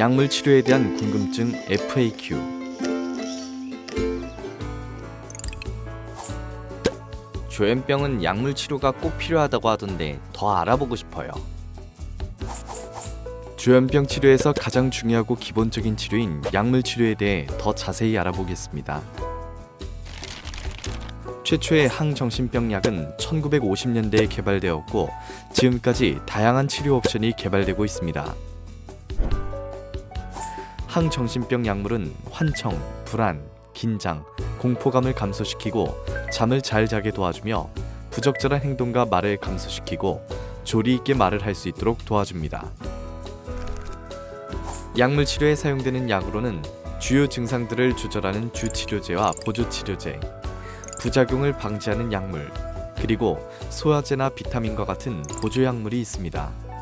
약물 치료에 대한 궁금증 FAQ. 조현병은 약물 치료가 꼭 필요하다고 하던데 더 알아보고 싶어요. 조현병 치료에서 가장 중요하고 기본적인 치료인 약물 치료에 대해 더 자세히 알아보겠습니다. 최초의 항정신병 약은 1950년대에 개발되었고 지금까지 다양한 치료 옵션이 개발되고 있습니다. 항정신병 약물은 환청, 불안, 긴장, 공포감을 감소시키고 잠을 잘 자게 도와주며 부적절한 행동과 말을 감소시키고 조리 있게 말을 할 수 있도록 도와줍니다. 약물 치료에 사용되는 약으로는 주요 증상들을 조절하는 주치료제와 보조치료제, 부작용을 방지하는 약물, 그리고 소화제나 비타민과 같은 보조약물이 있습니다.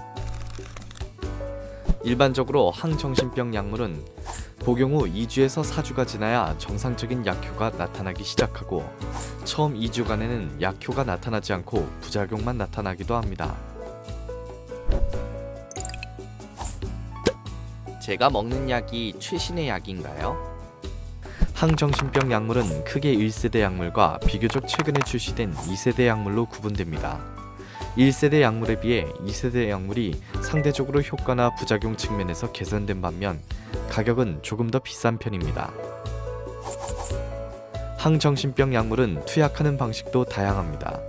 일반적으로 항정신병 약물은 복용 후 2주에서 4주가 지나야 정상적인 약효가 나타나기 시작하고 처음 2주간에는 약효가 나타나지 않고 부작용만 나타나기도 합니다. 제가 먹는 약이 최신의 약인가요? 항정신병 약물은 크게 1세대 약물과 비교적 최근에 출시된 2세대 약물로 구분됩니다. 1세대 약물에 비해 2세대 약물이 상대적으로 효과나 부작용 측면에서 개선된 반면 가격은 조금 더 비싼 편입니다. 항정신병 약물은 투약하는 방식도 다양합니다.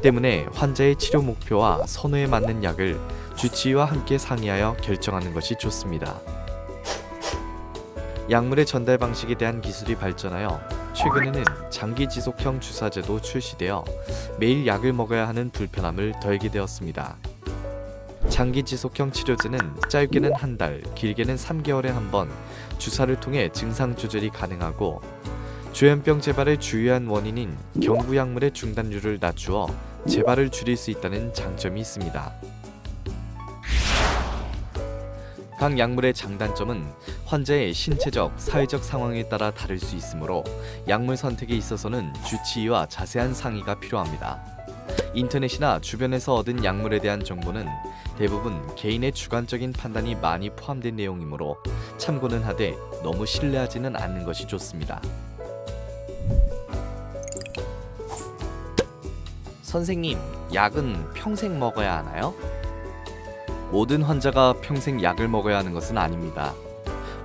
때문에 환자의 치료 목표와 선호에 맞는 약을 주치의와 함께 상의하여 결정하는 것이 좋습니다. 약물의 전달 방식에 대한 기술이 발전하여 최근에는 장기 지속형 주사제도 출시되어 매일 약을 먹어야 하는 불편함을 덜게 되었습니다. 장기 지속형 치료제는 짧게는 한 달, 길게는 3개월에 한 번 주사를 통해 증상 조절이 가능하고 조현병 재발의 주요한 원인인 경구약물의 중단율을 낮추어 재발을 줄일 수 있다는 장점이 있습니다. 각 약물의 장단점은 환자의 신체적, 사회적 상황에 따라 다를 수 있으므로 약물 선택에 있어서는 주치의와 자세한 상의가 필요합니다. 인터넷이나 주변에서 얻은 약물에 대한 정보는 대부분 개인의 주관적인 판단이 많이 포함된 내용이므로 참고는 하되 너무 신뢰하지는 않는 것이 좋습니다. 선생님, 약은 평생 먹어야 하나요? 모든 환자가 평생 약을 먹어야 하는 것은 아닙니다.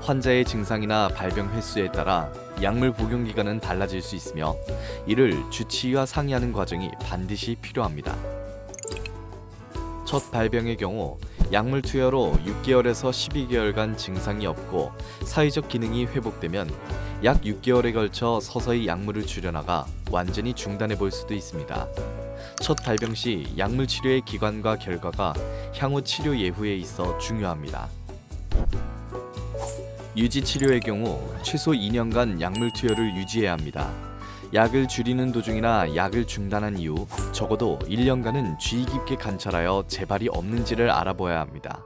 환자의 증상이나 발병 횟수에 따라 약물 복용 기간은 달라질 수 있으며 이를 주치의와 상의하는 과정이 반드시 필요합니다. 첫 발병의 경우 약물 투여로 6개월에서 12개월간 증상이 없고 사회적 기능이 회복되면 약 6개월에 걸쳐 서서히 약물을 줄여나가 완전히 중단해 볼 수도 있습니다. 첫 발병 시 약물 치료의 기간과 결과가 향후 치료 예후에 있어 중요합니다. 유지 치료의 경우 최소 2년간 약물 투여를 유지해야 합니다. 약을 줄이는 도중이나 약을 중단한 이후 적어도 1년간은 주의 깊게 관찰하여 재발이 없는지를 알아봐야 합니다.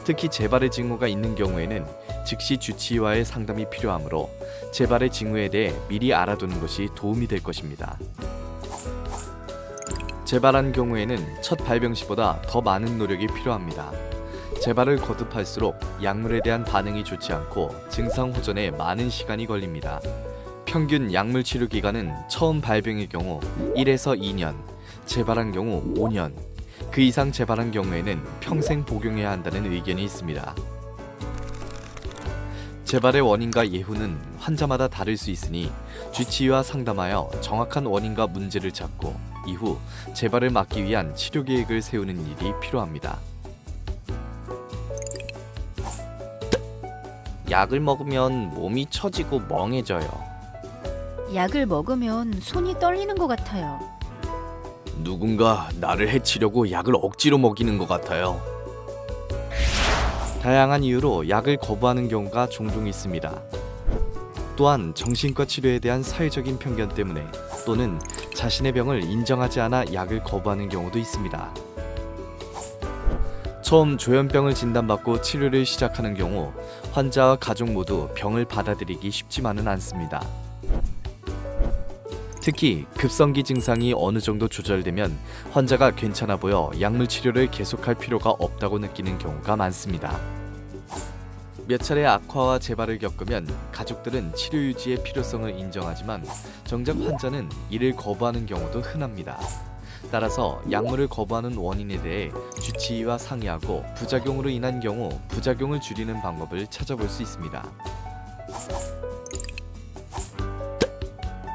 특히 재발의 징후가 있는 경우에는 즉시 주치의와의 상담이 필요하므로 재발의 징후에 대해 미리 알아두는 것이 도움이 될 것입니다. 재발한 경우에는 첫 발병 시보다 더 많은 노력이 필요합니다. 재발을 거듭할수록 약물에 대한 반응이 좋지 않고 증상 호전에 많은 시간이 걸립니다. 평균 약물 치료 기간은 처음 발병의 경우 1에서 2년, 재발한 경우 5년, 그 이상 재발한 경우에는 평생 복용해야 한다는 의견이 있습니다. 재발의 원인과 예후는 환자마다 다를 수 있으니 주치의와 상담하여 정확한 원인과 문제를 찾고 이후 재발을 막기 위한 치료 계획을 세우는 일이 필요합니다. 약을 먹으면 몸이 처지고 멍해져요. 약을 먹으면 손이 떨리는 것 같아요. 누군가 나를 해치려고 약을 억지로 먹이는 것 같아요. 다양한 이유로 약을 거부하는 경우가 종종 있습니다. 또한 정신과 치료에 대한 사회적인 편견 때문에 또는 자신의 병을 인정하지 않아 약을 거부하는 경우도 있습니다. 처음 조현병을 진단받고 치료를 시작하는 경우 환자와 가족 모두 병을 받아들이기 쉽지만은 않습니다. 특히 급성기 증상이 어느 정도 조절되면 환자가 괜찮아 보여 약물 치료를 계속할 필요가 없다고 느끼는 경우가 많습니다. 몇 차례 악화와 재발을 겪으면 가족들은 치료 유지의 필요성을 인정하지만 정작 환자는 이를 거부하는 경우도 흔합니다. 따라서 약물을 거부하는 원인에 대해 주치의와 상의하고 부작용으로 인한 경우 부작용을 줄이는 방법을 찾아볼 수 있습니다.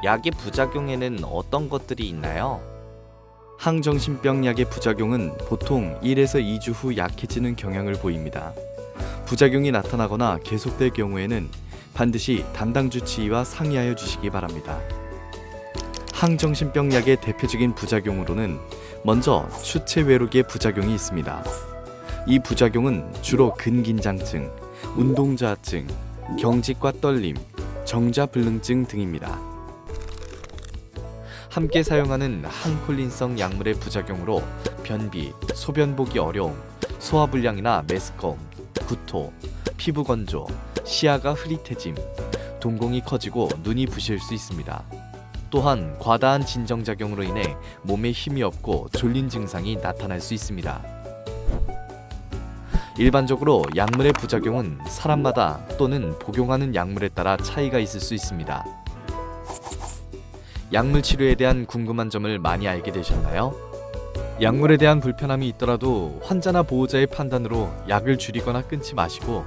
약의 부작용에는 어떤 것들이 있나요? 항정신병 약의 부작용은 보통 1에서 2주 후 약해지는 경향을 보입니다. 부작용이 나타나거나 계속될 경우에는 반드시 담당 주치의와 상의하여 주시기 바랍니다. 항정신병 약의 대표적인 부작용으로는 먼저 추체 외록의 부작용이 있습니다. 이 부작용은 주로 근긴장증, 운동저하증, 경직과 떨림, 정자불능증 등입니다. 함께 사용하는 항콜린성 약물의 부작용으로 변비, 소변 보기 어려움, 소화불량이나 메스꺼움, 구토, 피부 건조, 시야가 흐릿해짐, 동공이 커지고 눈이 부실 수 있습니다. 또한 과다한 진정작용으로 인해 몸에 힘이 없고 졸린 증상이 나타날 수 있습니다. 일반적으로 약물의 부작용은 사람마다 또는 복용하는 약물에 따라 차이가 있을 수 있습니다. 약물 치료에 대한 궁금한 점을 많이 알게 되셨나요? 약물에 대한 불편함이 있더라도 환자나 보호자의 판단으로 약을 줄이거나 끊지 마시고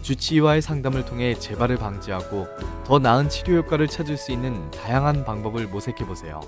주치의와의 상담을 통해 재발을 방지하고 더 나은 치료 효과를 찾을 수 있는 다양한 방법을 모색해 보세요.